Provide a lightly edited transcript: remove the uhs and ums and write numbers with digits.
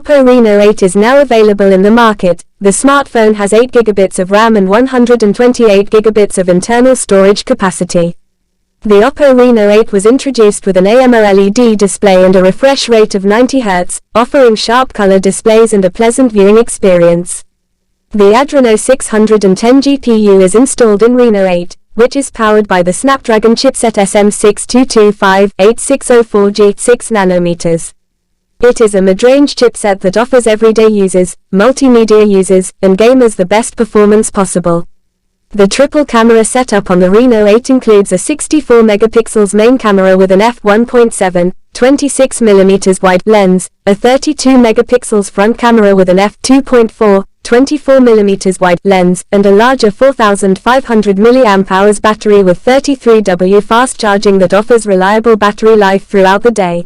Oppo Reno 8 is now available in the market. The smartphone has 8 GB of RAM and 128 GB of internal storage capacity. The Oppo Reno 8 was introduced with an AMOLED display and a refresh rate of 90 Hz, offering sharp color displays and a pleasant viewing experience. The Adreno 610 GPU is installed in Reno 8, which is powered by the Snapdragon chipset SM6225-8604G 6 nanometers. It is a mid-range chipset that offers everyday users, multimedia users, and gamers the best performance possible. The triple camera setup on the Reno 8 includes a 64 megapixels main camera with an f1.7, 26mm wide lens, a 32 megapixels front camera with an f2.4, 24mm wide lens, and a larger 4500 mAh battery with 33W fast charging that offers reliable battery life throughout the day.